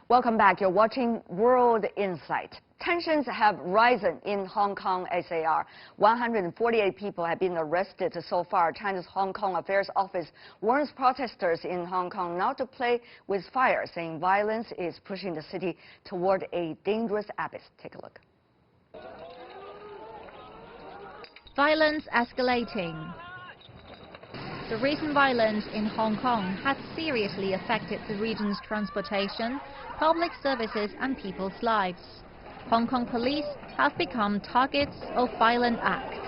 Welcome back. You're watching World Insight. Tensions have risen in Hong Kong SAR. 148 people have been arrested so far. China's Hong Kong Affairs Office warns protesters in Hong Kong not to play with fire, saying violence is pushing the city toward a dangerous abyss. Take a look. Violence escalating. The recent violence in Hong Kong has seriously affected the region's transportation, public services and people's lives. Hong Kong police have become targets of violent acts.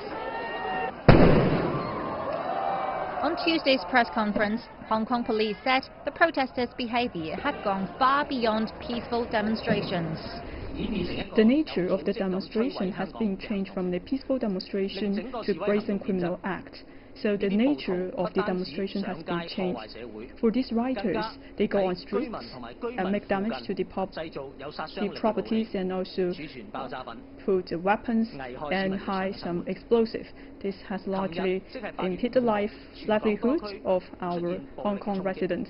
On Tuesday's press conference, Hong Kong police said the protesters' behavior had gone far beyond peaceful demonstrations. The nature of the demonstration has been changed from a peaceful demonstration to brazen criminal act. So the nature of the demonstration has been changed. For these rioters, they go on streets and make damage to the properties and also put weapons and hide some explosives. This has largely impeded the livelihood of our Hong Kong residents.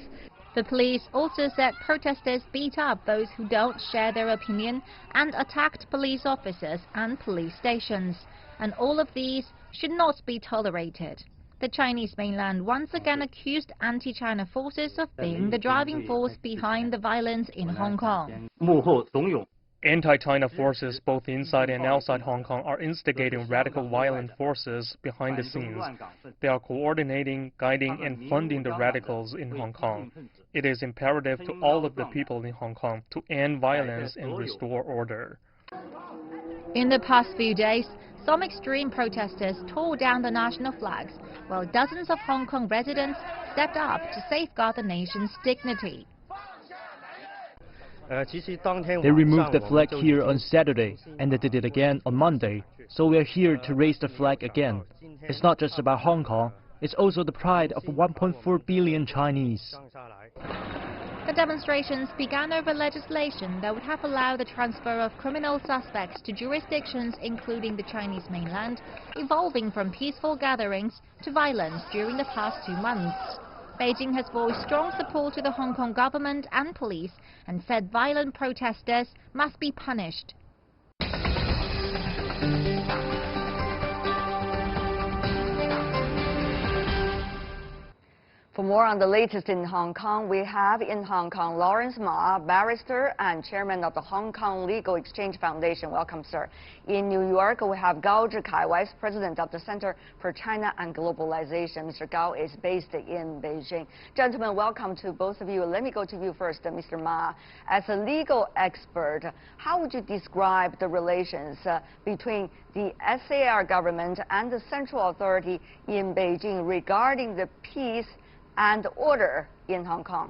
The police also said protesters beat up those who don't share their opinion and attacked police officers and police stations. And all of these should not be tolerated. The Chinese mainland once again accused anti-China forces of being the driving force behind the violence in Hong Kong. Anti-China forces both inside and outside Hong Kong are instigating radical violent forces behind the scenes. They are coordinating, guiding and funding the radicals in Hong Kong. It is imperative to all of the people in Hong Kong to end violence and restore order. In the past few days, some extreme protesters tore down the national flags, while dozens of Hong Kong residents stepped up to safeguard the nation's dignity. They removed the flag here on Saturday, and they did it again on Monday, so we're here to raise the flag again. It's not just about Hong Kong, it's also the pride of 1.4 billion Chinese. The demonstrations began over legislation that would have allowed the transfer of criminal suspects to jurisdictions including the Chinese mainland, evolving from peaceful gatherings to violence during the past 2 months. Beijing has voiced strong support to the Hong Kong government and police and said violent protesters must be punished. For more on the latest in Hong Kong, we have in Hong Kong Lawrence Ma, barrister and chairman of the Hong Kong Legal Exchange Foundation. Welcome, sir. In New York, we have Gao Zhikai, vice president of the Center for China and Globalization. Mr. Gao is based in Beijing. Gentlemen, welcome to both of you. Let me go to you first, Mr. Ma. As a legal expert, how would you describe the relations between the SAR government and the central authority in Beijing regarding the peace and order in Hong Kong?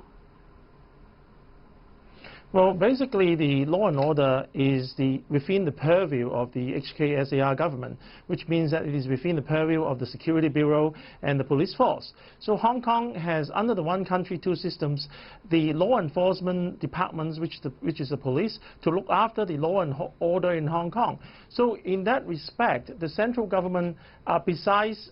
Well, basically, the law and order is within the purview of the HK SAR government, which means that it is within the purview of the Security Bureau and the police force. So Hong Kong has, under the one country, two systems, the law enforcement departments, which is the police, to look after the law and order in Hong Kong. So in that respect, the central government, besides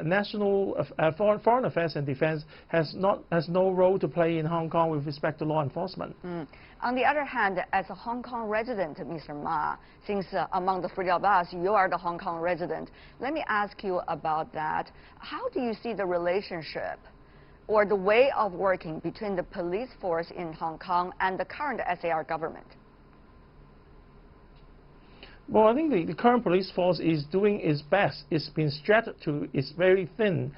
national foreign affairs and defense, has no role to play in Hong Kong with respect to law enforcement. On the other hand, as a Hong Kong resident, Mr. Ma, since among the three of us, you are the Hong Kong resident, let me ask you about that. How do you see the relationship or the way of working between the police force in Hong Kong and the current SAR government? Well, I think the current police force is doing its best. It's been stretched to its very thin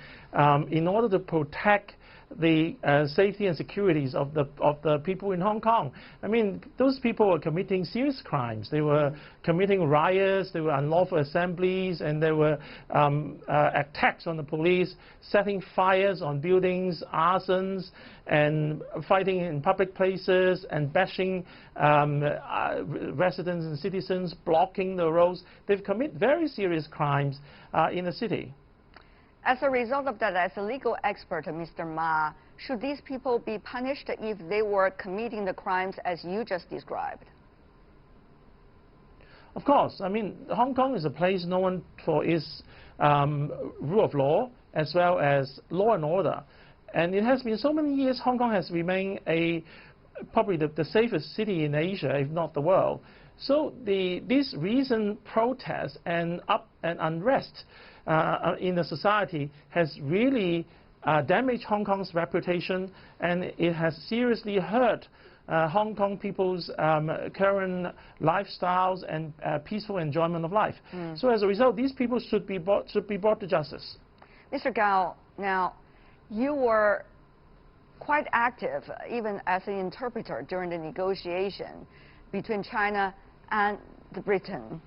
in order to protect the safety and securities of the people in Hong Kong. I mean, those people were committing serious crimes. They were committing riots, they were unlawful assemblies, and there were attacks on the police, setting fires on buildings, arsons, and fighting in public places, and bashing residents and citizens, blocking the roads. They've committed very serious crimes in the city. As a result of that, as a legal expert, Mr. Ma, should these people be punished if they were committing the crimes as you just described? Of course. I mean, Hong Kong is a place known for its rule of law as well as law and order. And it has been so many years, Hong Kong has remained a probably the safest city in Asia, if not the world. So this recent protest and unrest in the society has really damaged Hong Kong's reputation, and it has seriously hurt Hong Kong people's current lifestyles and peaceful enjoyment of life. So as a result, these people should be brought to justice. Mr. Gao, now you were quite active, even as an interpreter during the negotiation between China and Britain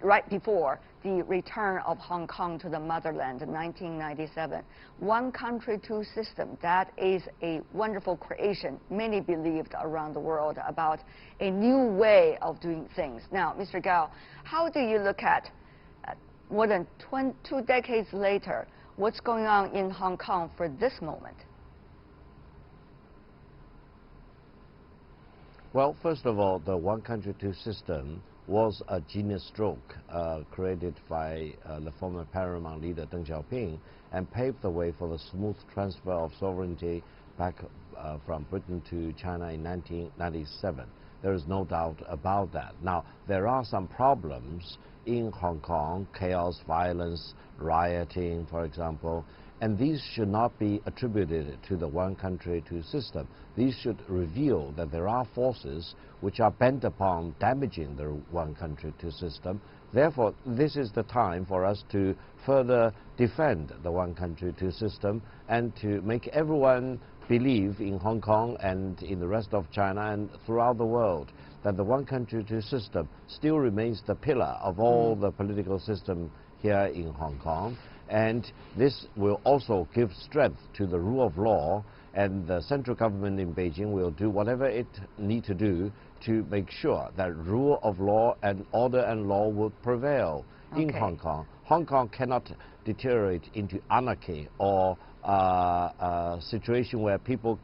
right before the return of Hong Kong to the motherland in 1997. One country, two systems, that is a wonderful creation, many believed around the world, about a new way of doing things. Now, Mr. Gao, how do you look at, more than 2 decades later, what's going on in Hong Kong for this moment? Well, first of all, the one country, two system was a genius stroke created by the former paramount leader Deng Xiaoping, and paved the way for the smooth transfer of sovereignty back from Britain to China in 1997. There is no doubt about that. Now, there are some problems in Hong Kong, chaos, violence, rioting, for example, and these should not be attributed to the one country, two system. These should reveal that there are forces which are bent upon damaging the one country, two system. Therefore, this is the time for us to further defend the one country, two system, and to make everyone believe in Hong Kong and in the rest of China and throughout the world that the one country, two system still remains the pillar of all the political system here in Hong Kong. And this will also give strength to the rule of law, and the central government in Beijing will do whatever it needs to do to make sure that rule of law and order and law will prevail in Hong Kong. Hong Kong cannot deteriorate into anarchy or a situation where people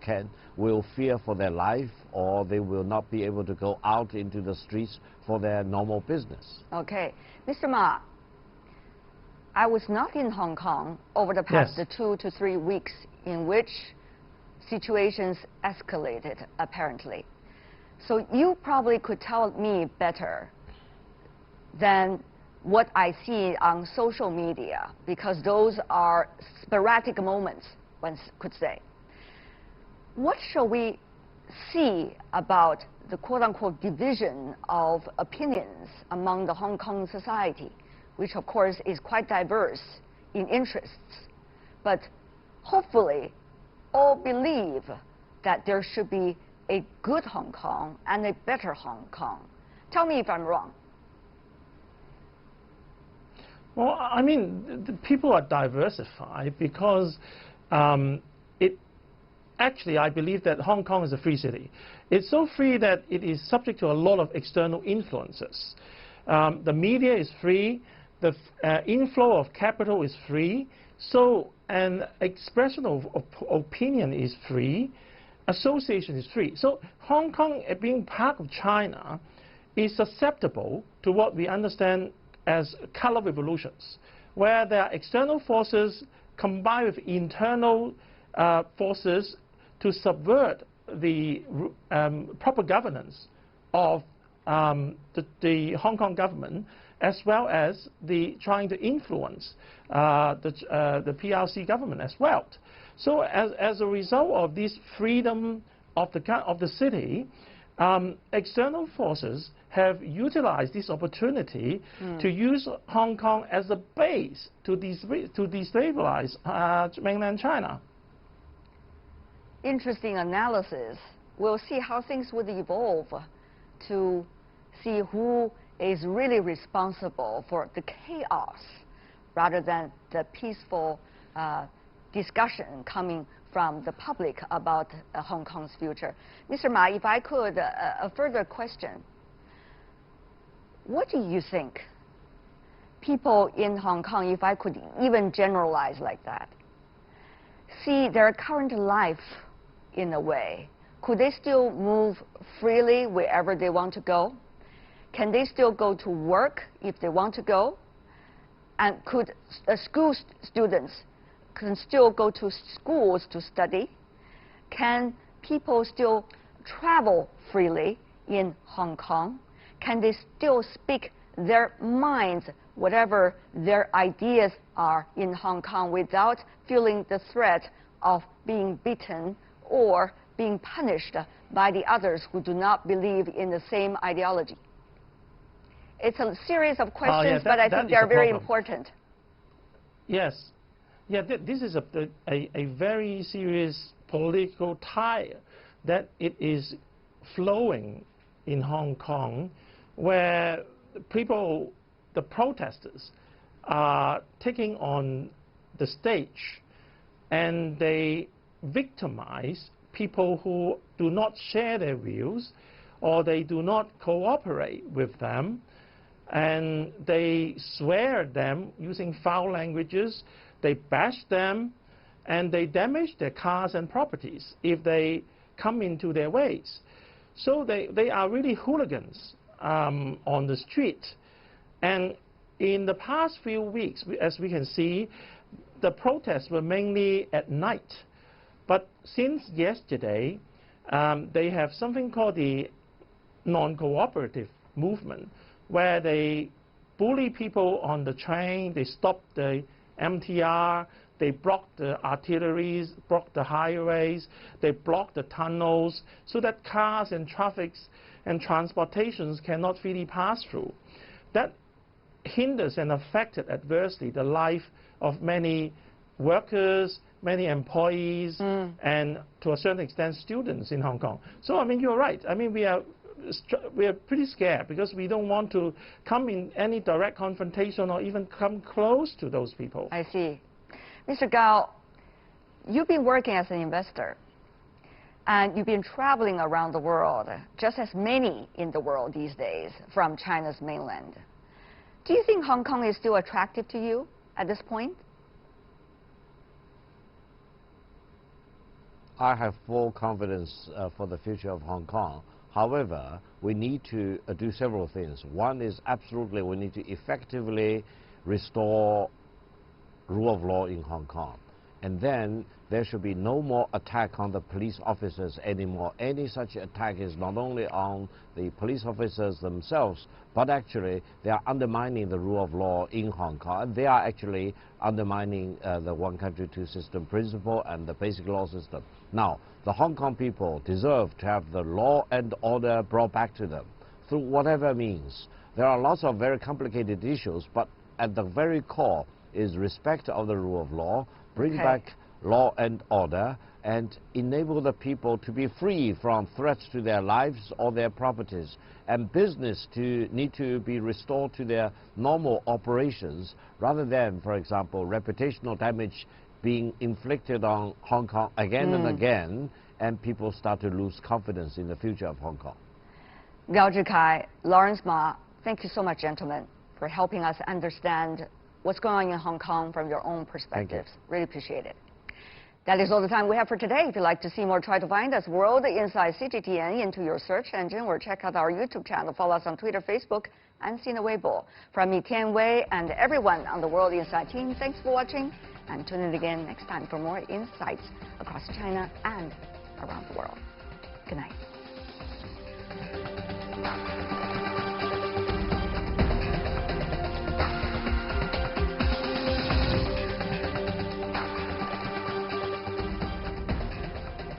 will fear for their life, or they will not be able to go out into the streets for their normal business. Okay. Mr. Ma, I was not in Hong Kong over the past 2 to 3 weeks in which situations escalated, apparently. So you probably could tell me better than what I see on social media, because those are sporadic moments, one could say. What shall we see about the quote-unquote division of opinions among the Hong Kong society, which of course is quite diverse in interests, but hopefully all believe that there should be a good Hong Kong and a better Hong Kong? Tell me if I'm wrong. Well, I mean, the people are diversified because actually, I believe that Hong Kong is a free city. It's so free that it is subject to a lot of external influences. The media is free. The inflow of capital is free. So an expression of opinion is free. Association is free. So Hong Kong, being part of China, is susceptible to what we understand as color revolutions, where there are external forces combined with internal forces to subvert the proper governance of the Hong Kong government, as well as trying to influence the PRC government as well. So as a result of this freedom of the city, external forces have utilized this opportunity to use Hong Kong as a base to destabilize mainland China. Interesting analysis. We'll see how things would evolve to see who is really responsible for the chaos rather than the peaceful discussion coming from the public about Hong Kong's future. Mr. Ma, if I could, a further question. What do you think people in Hong Kong, if I could even generalize like that, see their current life in a way? Could they still move freely wherever they want to go? Can they still go to work if they want to go? And could school students can still go to schools to study? Can people still travel freely in Hong Kong? Can they still speak their minds, whatever their ideas are in Hong Kong, without feeling the threat of being beaten or being punished by the others who do not believe in the same ideology? It's a series of questions, but I think they're very important. Yes. Yeah, this is a very serious political tide that it is flowing in Hong Kong, where people, the protesters, are taking on the stage and they victimize people who do not share their views or they do not cooperate with them, and they swear at them using foul languages, they bash them, and they damage their cars and properties if they come into their ways. So they are really hooligans on the street. And in the past few weeks, as we can see, the protests were mainly at night. But since yesterday, they have something called the non-cooperative movement, where they bully people on the train, they stop the MTR, they block the artilleries, block the highways, they block the tunnels, so that cars and traffics and transportations cannot freely pass through. That hinders and affected adversely the life of many workers, many employees, and to a certain extent students in Hong Kong. So I mean, you're right. I mean, we are pretty scared because we don't want to come in any direct confrontation or even come close to those people. I see. Mr. Gao, you've been working as an investor, and you've been traveling around the world, just as many in the world these days, from China's mainland. Do you think Hong Kong is still attractive to you at this point? I have full confidence for the future of Hong Kong. However, we need to do several things. One is absolutely we need to effectively restore rule of law in Hong Kong. And then there should be no more attack on the police officers anymore. Any such attack is not only on the police officers themselves, but actually they are undermining the rule of law in Hong Kong. They are actually undermining the one country, two system principle and the basic law system. Now, the Hong Kong people deserve to have the law and order brought back to them through whatever means. There are lots of very complicated issues, but at the very core is respect of the rule of law, bring back law and order, and enable the people to be free from threats to their lives or their properties, and business to need to be restored to their normal operations, rather than, for example, reputational damage being inflicted on Hong Kong again and again, and people start to lose confidence in the future of Hong Kong. Gao Zhikai, Lawrence Ma, thank you so much, gentlemen, for helping us understand what's going on in Hong Kong from your own perspectives. Really appreciate it. That is all the time we have for today. If you'd like to see more, try to find us World Inside CGTN into your search engine, or check out our YouTube channel. Follow us on Twitter, Facebook, and Sina Weibo. From me, Tian Wei, and everyone on the World Inside team, thanks for watching, and tune in again next time for more insights across China and around the world. Good night.